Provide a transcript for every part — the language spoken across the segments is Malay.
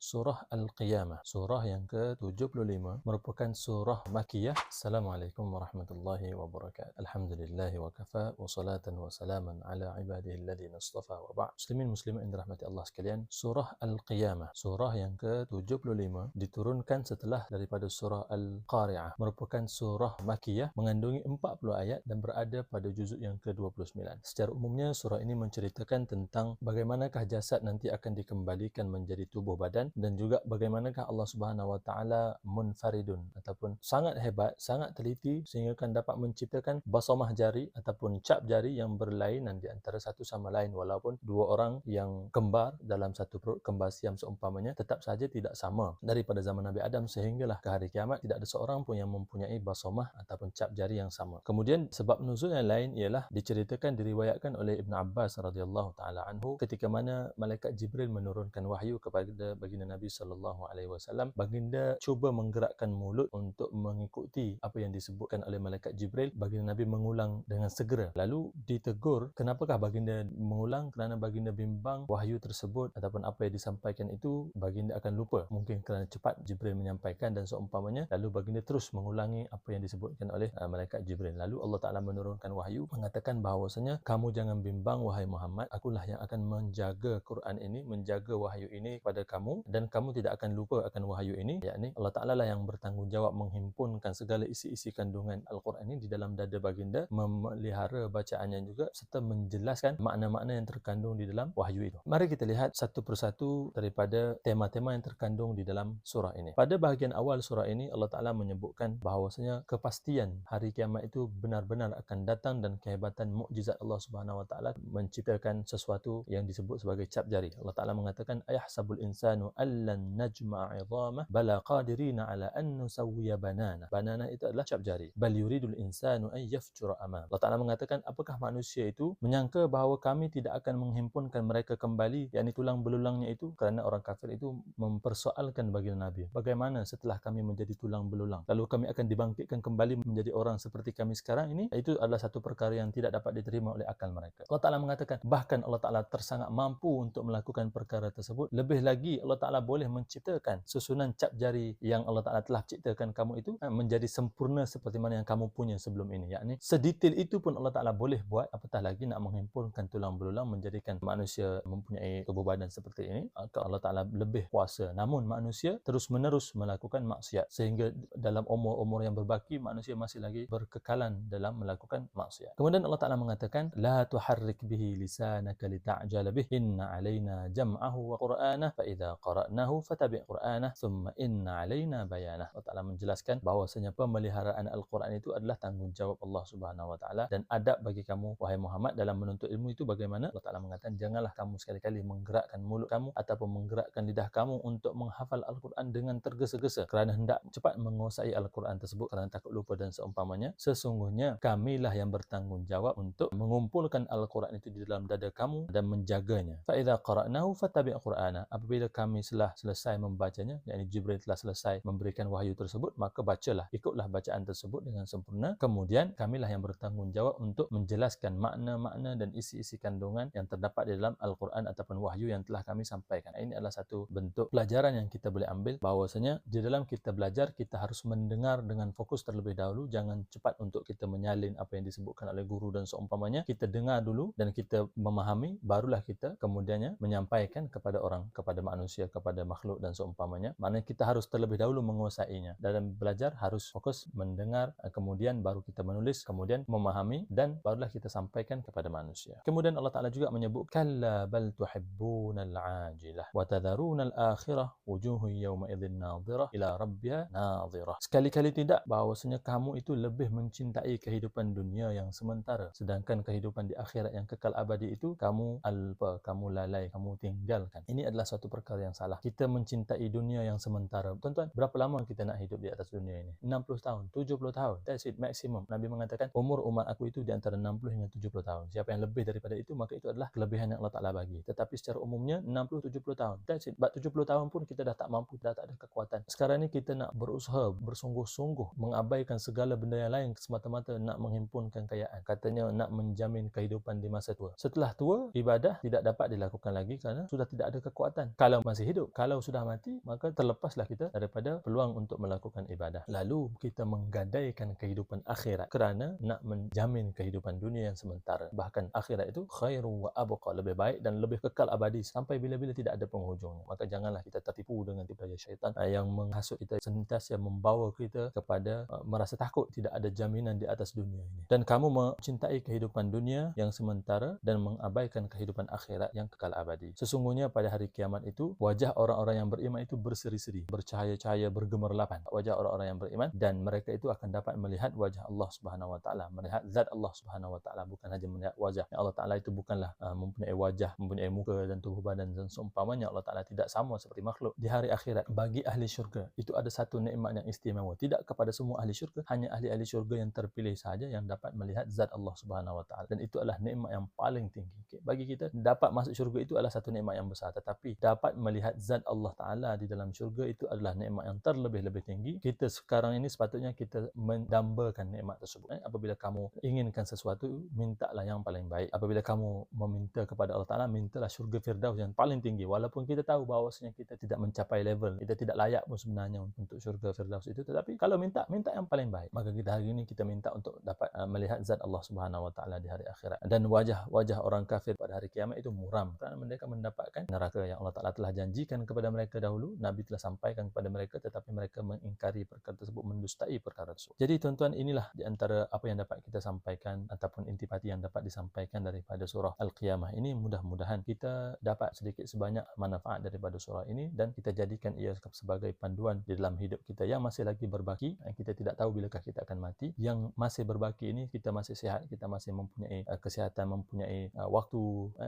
Surah Al-Qiyamah, surah yang ke-75, merupakan surah Makkiyah. Assalamualaikum warahmatullahi wabarakatuh. Alhamdulillah wa kafa wa salatan wa salaman ala ibadihi alladhina istafa wa ba'd. Muslimin muslimat yang dirahmati Allah sekalian, surah Al-Qiyamah, surah yang ke-75 diturunkan setelah daripada surah Al-Qari'ah. Merupakan surah Makkiyah, mengandungi 40 ayat dan berada pada juzuk yang ke-29. Secara umumnya surah ini menceritakan tentang bagaimanakah jasad nanti akan dikembalikan menjadi tubuh badan, dan juga bagaimanakah Allah Subhanahu Wa Taala munfaridun ataupun sangat hebat, sangat teliti sehingga kan dapat menciptakan basamah jari ataupun cap jari yang berlainan di antara satu sama lain, walaupun dua orang yang kembar dalam satu perut, kembar siam seumpamanya, tetap saja tidak sama daripada zaman Nabi Adam sehinggalah ke hari kiamat tidak ada seorang pun yang mempunyai basamah ataupun cap jari yang sama. Kemudian sebab nuzul yang lain ialah diceritakan, diriwayatkan oleh Ibn Abbas radhiyallahu taala anhu, ketika mana malaikat Jibril menurunkan wahyu kepada baginda Nabi sallallahu alaihi wasallam, baginda cuba menggerakkan mulut untuk mengikuti apa yang disebutkan oleh malaikat Jibril. Baginda Nabi mengulang dengan segera. Lalu ditegur, kenapakah baginda mengulang? Kerana baginda bimbang wahyu tersebut ataupun apa yang disampaikan itu baginda akan lupa. Mungkin kerana cepat Jibril menyampaikan dan seumpamanya. Lalu baginda terus mengulangi apa yang disebutkan oleh malaikat Jibril. Lalu Allah Ta'ala menurunkan wahyu mengatakan bahawasanya, kamu jangan bimbang wahai Muhammad, akulah yang akan menjaga Quran ini, menjaga wahyu ini kepada kamu, dan kamu tidak akan lupa akan wahyu ini. Yakni Allah Ta'ala lah yang bertanggungjawab menghimpunkan segala isi-isi kandungan Al-Quran ini di dalam dada baginda, memelihara bacaannya juga, serta menjelaskan makna-makna yang terkandung di dalam wahyu itu. Mari kita lihat satu persatu daripada tema-tema yang terkandung di dalam surah ini. Pada bahagian awal surah ini, Allah Ta'ala menyebutkan bahawasanya kepastian hari kiamat itu benar-benar akan datang, dan kehebatan mukjizat Allah Subhanahu Wa Ta'ala menciptakan sesuatu yang disebut sebagai cap jari. Allah Ta'ala mengatakan, ayahsabul insanu allan najma'a 'idhamah bala qadirina ala an nusawwiya banana. Banana itu adalah cap jari. Bal yuridul insanu an yafjura amam. Allah Ta'ala mengatakan, apakah manusia itu menyangka bahawa kami tidak akan menghimpunkan mereka kembali, yakni tulang belulangnya itu? Kerana orang kafir itu mempersoalkan baginda Nabi, bagaimana setelah kami menjadi tulang belulang, lalu kami akan dibangkitkan kembali menjadi orang seperti kami sekarang ini? Itu adalah satu perkara yang tidak dapat diterima oleh akal mereka. Allah Ta'ala mengatakan, bahkan Allah Ta'ala tersangat mampu untuk melakukan perkara tersebut. Lebih lagi, Allah Ta'ala boleh menciptakan susunan cap jari yang Allah Ta'ala telah ciptakan kamu itu menjadi sempurna seperti mana yang kamu punya sebelum ini. Yakni sedetail itu pun Allah Ta'ala boleh buat, apatah lagi nak menghimpunkan tulang belulang, menjadikan manusia mempunyai tubuh badan seperti ini. Allah Ta'ala lebih kuasa. Namun manusia terus-menerus melakukan maksiat, sehingga dalam umur-umur yang berbaki manusia masih lagi berkekalan dalam melakukan maksiat. Kemudian Allah Ta'ala mengatakan, la tuharrik bihi lisanaka lita'jala bih, inna alaina jam'ahu wa qur'anah, fa idza qara'nahu fatabi' qur'anah, thumma inna alaina bayanah. Allah Ta'ala menjelaskan bahawasanya pemeliharaan Al-Quran itu adalah tanggungjawab Allah Subhanahu Wa Ta'ala, dan adab bagi kamu wahai Muhammad dalam menuntut ilmu itu bagaimana? Allah Ta'ala mengatakan, janganlah kamu sekali-kali menggerakkan mulut kamu ataupun menggerakkan lidah kamu untuk menghafal Al-Quran dengan tergesa-gesa, kerana hendak cepat menguasai Al-Quran tersebut kerana takut lupa dan seumpamanya. Sesungguhnya kamilah yang bertanggungjawab untuk mengumpulkan Al-Quran itu di dalam dada kamu dan menjaganya. Fa idza qara'nahu fattabi' qur'ana. Apabila kami telah selesai membacanya, yakni Jibril telah selesai memberikan wahyu tersebut, maka bacalah, ikutlah bacaan tersebut dengan sempurna. Kemudian kamilah yang bertanggungjawab untuk menjelaskan makna-makna dan isi-isi kandungan yang terdapat di dalam Al-Quran ataupun wahyu yang telah kami sampaikan. Ini adalah satu bentuk pelajaran yang kita boleh ambil, bahawasanya di dalam kita belajar, kita harus mendengar dengan fokus terlebih dahulu. Jangan cepat untuk kita menyalin apa yang disebutkan oleh guru dan seumpamanya. Kita dengar dulu dan kita memahami, barulah kita kemudiannya menyampaikan kepada orang, kepada manusia, kepada makhluk dan seumpamanya. Maknanya kita harus terlebih dahulu menguasainya. Dalam belajar harus fokus mendengar, kemudian baru kita menulis, kemudian memahami, dan barulah kita sampaikan kepada manusia. Kemudian Allah Ta'ala juga menyebut, kalla bal tuhibbunal ajilah wa tadharunal akhirah wujuhun yawma idzin nadhirah ila rabbiha nadhirah. Sekali-kali tidak bahawasanya kamu itu lebih mencintai kehidupan dunia yang sementara, sedangkan kehidupan di akhirat yang kekal abadi itu kamu alpa, kamu lalai, kamu tinggalkan. Ini adalah suatu perkara yang salah. Kita mencintai dunia yang sementara. Tuan-tuan, berapa lama kita nak hidup di atas dunia ini? 60 tahun, 70 tahun. That's it, maximum. Nabi mengatakan, umur umat aku itu di antara 60 hingga 70 tahun. Siapa yang lebih daripada itu, maka itu adalah kelebihan yang Allah Ta'ala bagi. Tetapi secara umumnya 60-70 tahun. That's it. But 70 tahun pun kita dah tak mampu, dah tak ada kekuatan. Sekarang ni kita nak berusaha, bersungguh-sungguh mengabaikan segala benda yang lain semata-mata nak menghimpunkan kekayaan. Katanya nak menjamin kehidupan di masa tua. Setelah tua, ibadah tidak dapat dilakukan lagi kerana sudah tidak ada kekuatan. Kalau masih hidup. Kalau sudah mati, maka terlepaslah kita daripada peluang untuk melakukan ibadah. Lalu kita menggadaikan kehidupan akhirat kerana nak menjamin kehidupan dunia yang sementara. Bahkan akhirat itu khairu wa abqa, lebih baik dan lebih kekal abadi sampai bila-bila tidak ada penghujungnya. Maka janganlah kita tertipu dengan tipu daya syaitan yang menghasut kita, sentiasa membawa kita kepada merasa takut tidak ada jaminan di atas dunia ini. Dan kamu mencintai kehidupan dunia yang sementara dan mengabaikan kehidupan akhirat yang kekal abadi. Sesungguhnya pada hari kiamat itu, wajah orang-orang yang beriman itu berseri-seri, bercahaya-cahaya, bergemerlapan. Wajah orang-orang yang beriman, dan mereka itu akan dapat melihat wajah Allah Subhanahu wa taala, melihat zat Allah Subhanahu wa taala, bukan saja melihat wajah. Allah Taala itu bukanlah mempunyai wajah, mempunyai muka dan tubuh badan dan seumpamanya. Allah Taala tidak sama seperti makhluk. Di hari akhirat, bagi ahli syurga itu ada satu nikmat yang istimewa. Tidak kepada semua ahli syurga, hanya ahli-ahli syurga yang terpilih sahaja yang dapat melihat zat Allah Subhanahu wa taala, dan itu adalah nikmat yang paling tinggi. Bagi kita, dapat masuk syurga itu adalah satu nikmat yang besar, tetapi dapat melihat zat Allah Taala di dalam syurga itu adalah nikmat yang terlebih-lebih tinggi. Kita sekarang ini sepatutnya kita mendambakan nikmat tersebut. Apabila kamu inginkan sesuatu, mintalah yang paling baik. Apabila kamu meminta kepada Allah Taala, mintalah syurga Firdaus yang paling tinggi, walaupun kita tahu bahawasanya kita tidak mencapai level, kita tidak layak pun sebenarnya untuk syurga Firdaus itu, tetapi kalau minta yang paling baik. Maka kita hari ini kita minta untuk dapat melihat zat Allah Subhanahu wa taala di hari akhirat. Dan wajah orang kafir pada hari kiamat itu muram kerana mereka mendapatkan neraka yang Allah Taala telah janjikan kepada mereka dahulu. Nabi telah sampaikan kepada mereka, tetapi mereka mengingkari perkara tersebut, mendustai perkara tersebut. Jadi tuan-tuan, inilah di antara apa yang dapat kita sampaikan ataupun intipati yang dapat disampaikan daripada surah Al-Qiyamah ini. Mudah-mudahan kita dapat sedikit sebanyak manfaat daripada surah ini dan kita jadikan ia sebagai panduan di dalam hidup kita yang masih lagi berbaki. Kita tidak tahu bilakah kita akan mati. Yang masih berbaki ini, kita masih sihat, kita masih mempunyai kesihatan, mempunyai waktu,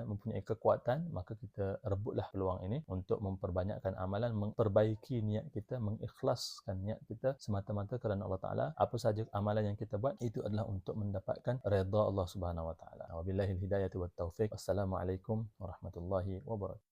mempunyai kekuatan, maka kita rebutlah peluang ini untuk memperbanyakkan amalan, memperbaiki niat kita, mengikhlaskan niat kita semata-mata kerana Allah Taala. Apa saja amalan yang kita buat itu adalah untuk mendapatkan redha Allah Subhanahu wa taala. Wabillahi hidayah wa taufik. Wassalamualaikum warahmatullahi wabarakatuh.